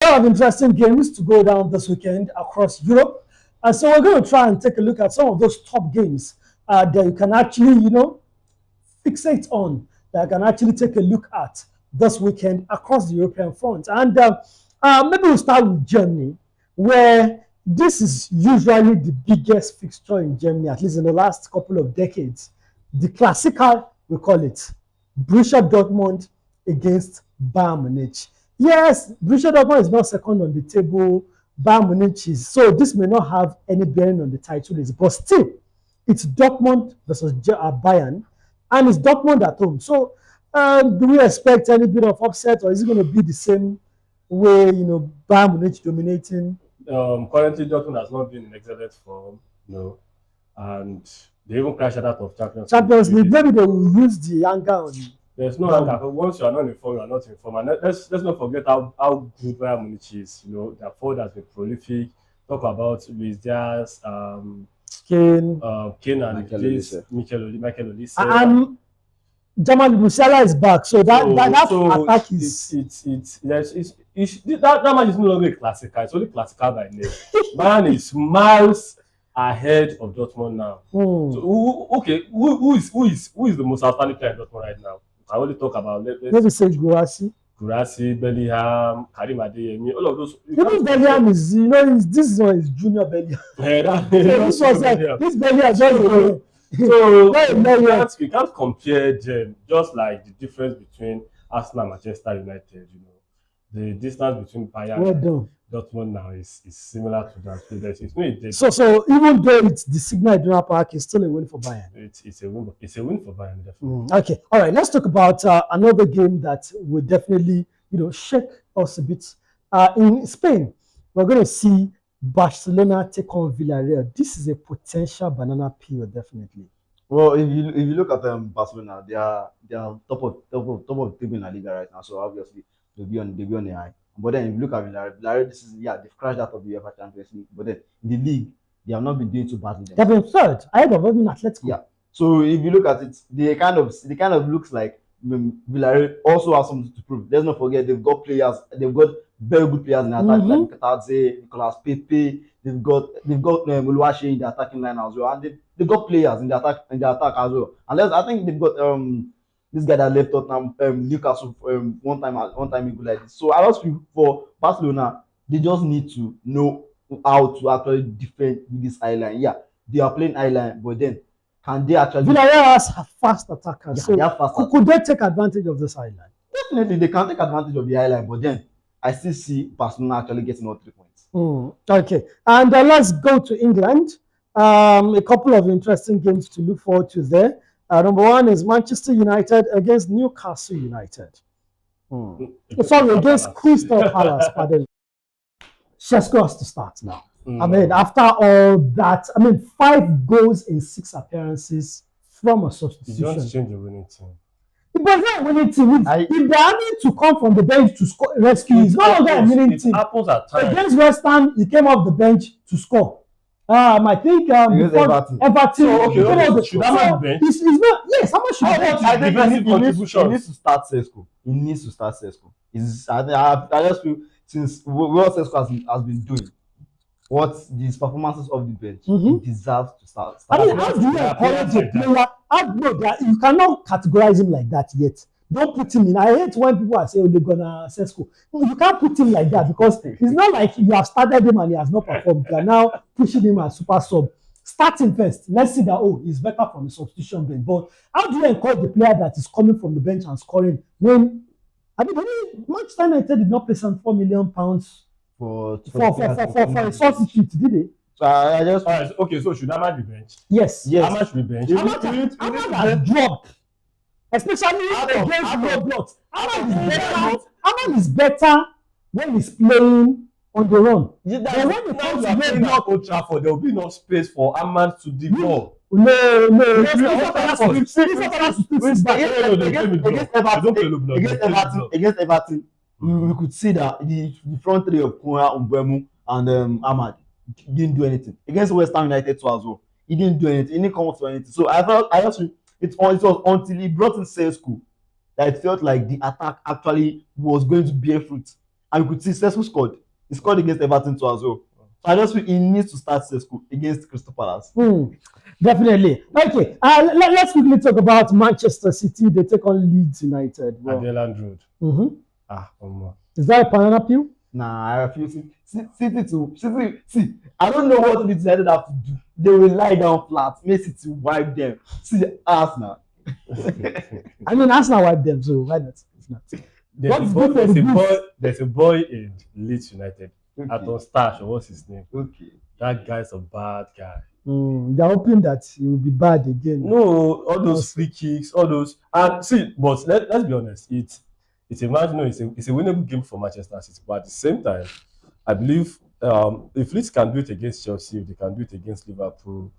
lot of interesting games to go down this weekend across Europe. So we're going to try and take a look at some of those top games that you can actually, fixate on, that you can actually take a look at this weekend across the European front. And maybe we'll start with Germany, where this is usually the biggest fixture in Germany, at least in the last couple of decades. The Klassiker, we call it. Borussia Dortmund against Bayern Munich. Yes, Borussia Dortmund is not second on the table. Bayern Munich is, so this may not have any bearing on the title race, but still, it's Dortmund versus Bayern, and it's Dortmund at home. So, do we expect any bit of upset, or is it going to be the same way, Bayern Munich dominating? Currently, Dortmund has not been in excellent form, and they even crashed out of Champions League. Maybe they will use the anger on. There's no anger. Once you are not informed, you are not informed. And let's not forget how good Bayern Munich is. Their forward has been prolific. Talk about Luis Diaz, Kane, and Michael Olise. And Jamal Musiala is back, so that attack is that match is no longer a Klassiker. It's only Klassiker by name. Bayern is miles ahead of Dortmund now. So who is the most outstanding player in Dortmund right now? I only talk about maybe say Gurasi, Bellingham, Karim Adeyemi, all of those. Even Bellingham is, this one is junior Bellingham. This was like this Bellingham just. So you can't compare them. Just like the difference between Arsenal and Manchester United. The distance between Bayern and Dortmund now is similar to that. So even though it's the Signal Iduna Park, it's still a win for Bayern. It's a win. It's a win for Bayern, definitely. Okay, all right. Let's talk about another game that will definitely shake us a bit. In Spain, we're going to see Barcelona take on Villarreal. This is a potential banana peel, definitely. Well, if you look at Barcelona, they are top of the table in La Liga right now. So obviously they'll be on the high. But then if you look at Villarreal, this is they've crashed out of the UEFA Champions League. But then in the league, they have not been doing too badly. They've been third ahead of even Atletico. Yeah. So if you look at it, they kind of looks like Villarreal also has something to prove. Let's not forget they've got very good players in the attack, like Katadze, Nicolas Pepe. They've got Oluwaseyi in the attacking line as well, and they've got players in the attack as well. And I think they've got this guy that left Tottenham, Newcastle, one time ago like this. So I just feel for Barcelona, they just need to know how to actually defend with this island. Yeah, they are playing island, but then can they actually? Villarreal has fast attackers. Yeah, they have fast could they take advantage of this island? Definitely, they can take advantage of the island, but then I still see Barcelona actually getting all 3 points. Okay, and let's go to England. A couple of interesting games to look forward to there. Number one is Manchester United against Newcastle United. Sorry, against Crystal Palace. Pardon. Šeško has to start now. After all that, 5 goals in 6 appearances from a substitution. You don't change the winning team. It was not a winning team. If they are need to come from the bench to score, rescue, it's no longer a winning team. Happens at times. Against West Ham, he came off the bench to score. I think Everton. Should that be bench? He's not. Yes, how much should he needs to start Šeško. He needs to start Šeško. I just feel since what Šeško has been doing, what these performances of the bench, he deserves to start. How do you encourage a player? You cannot categorize him like that yet. Don't put him in. I hate when people are saying they're gonna Šeško. You can't put him like that because it's not like you have started him and he has not performed. You are now pushing him as super sub. Start him first. Let's see that he's better from the substitution bench. But how do you encourage the player that is coming from the bench and scoring when Manchester United did not pay some £4 million for a substitute, did they? So I just okay. So should Ahmad be benched? Yes. Ahmad should be benched. Ahmad has dropped. Especially against Roblox. Ahmad is better when he's playing on the run. When you come to play at Old Trafford, there will be no space for Ahmad to develop. No. Against Everton, we could see that the front three of Konya, Mbeumo, and Ahmad didn't do anything. Against West Ham United too as well, he didn't do anything. He didn't come up to anything. So it was until he brought in Šeško that it felt like the attack actually was going to bear fruit. and you could see Sesko scored. He scored against Everton too as well. So I just feel he needs to start Sesko against Crystal Palace. Definitely. Okay. Let's quickly talk about Manchester City. They take on Leeds United. Well, at the Elland Road. Is that a banana peel? Nah, I feel City. See, I don't know what Leeds United have to do. They will lie down flat, make City wipe them. See Arsenal. I mean, Arsenal wiped them, so why not? It's not. There's a boy in Leeds United. Okay. Aton Stash, or what's his name? Okay. That guy's a bad guy. They're hoping that he will be bad again. No, all those free kicks, all those. And see, but let's be honest, it's a match. No, it's a winnable game for Manchester City. But at the same time, I believe if Leeds can do it against Chelsea, if they can do it against Liverpool,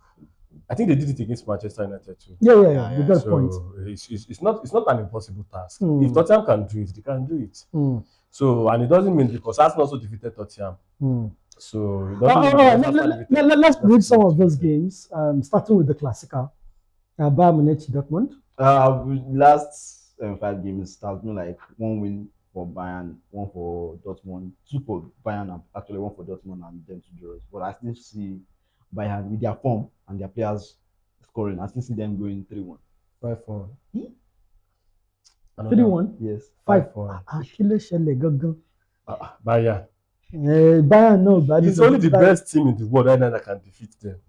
I think they did it against Manchester United too. Yeah. You got a point. It's not an impossible task. If Tottenham can do it, they can do it. So, and it doesn't mean because Arsenal also defeated Tottenham. So let's read some of those games. Starting with the Klassiker, Bayern Munich, Dortmund. Last 5 games has been like 1 win for Bayern, 1 for Dortmund, 2 for Bayern, and actually 1 for Dortmund, and then 2 draws. But I still see Bayern with their form and their players scoring. I still see them going 3-1. 5-4. 3-1. Yes. 5-4. Bayern. Bayern, no, but it's only the best team in the world right now that can defeat them.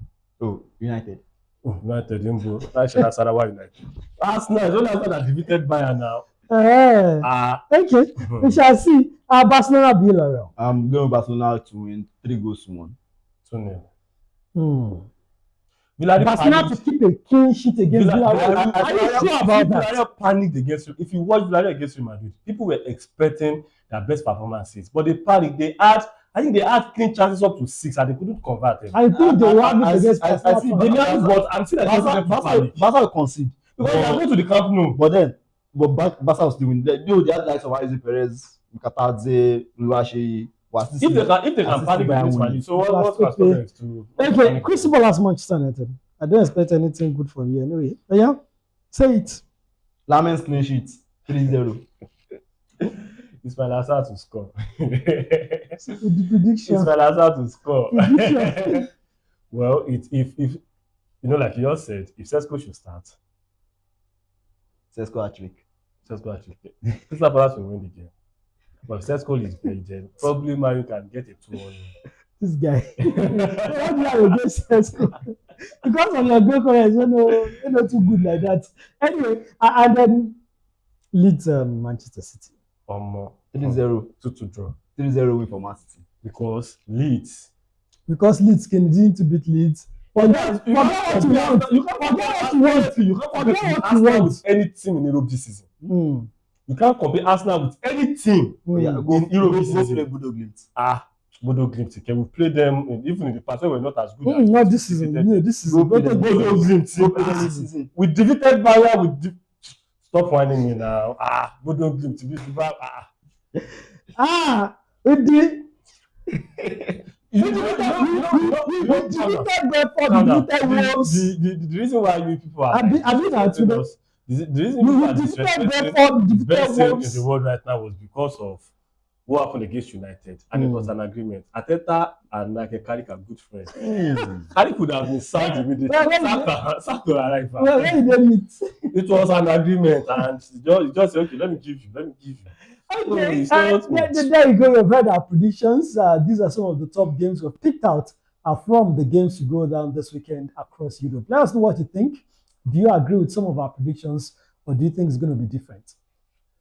Oh, United. United, United. Arsenal is only Arsenal that defeated Bayern now. Okay, we shall see. Barcelona, Villarreal. I'm going Barcelona to win 3-1. 2-0. Barcelona to keep a clean sheet against Villarreal. Are you sure about that? Villarreal panicked against you. If you watch Villarreal against Real Madrid, people were expecting their best performances, but they panicked. I think they had clean chances up to 6 and they couldn't convert them. I think they won against Barcelona. But I'm still Barca will concede. Because they are going to the Camp Nou. But Barca will still win. They had likes of Jose Perez, Mkatadze, Luashi. If they can panic against Madrid, so what's Barcelona to? Okay, Crystal Palace, Manchester United. I don't expect anything good from you anyway. But yeah, say it. Lamen's clean sheet 3-0. Ismail Assar to score. Prediction. Ismail Assar to score. Well, if you know, like you just said, if Sesko should start, Sesko hat-trick. Crystal Palace will win the game. But if Sesko is played, then probably Mario can get a 2-1. This guy. Why do you against Sesko? Because of your goal correct, you're not too good like that. Anyway, and then Leeds, Manchester City. 3-0. 2-2 draw. 3-0 win for Man City. Because Leeds can continue to beat Leeds. You can't compare Arsenal with any team in Europe this season. You can't compare Arsenal with any team in Europe this season. Play Bodo Glimt. Bodo Glimt. Can we play them even in the past when we're not as good? Not this season. Yeah, this season. Bodo Glimt. We defeated Bayern. Stop whining me now. Bodo Glimt. With the. The reason why you people are the reason people are disrespecting the best team in the world right now was because of what happened against United, and it was an agreement. Arteta and Carrick are good friends. Carrick could have been sacked immediately. Sacked to arrive. It was an agreement, and he just said, okay, let me give you. Okay, there you go. We've read our predictions. These are some of the top games we've picked out from the games to go down this weekend across Europe. Let us know what you think. Do you agree with some of our predictions, or do you think it's going to be different?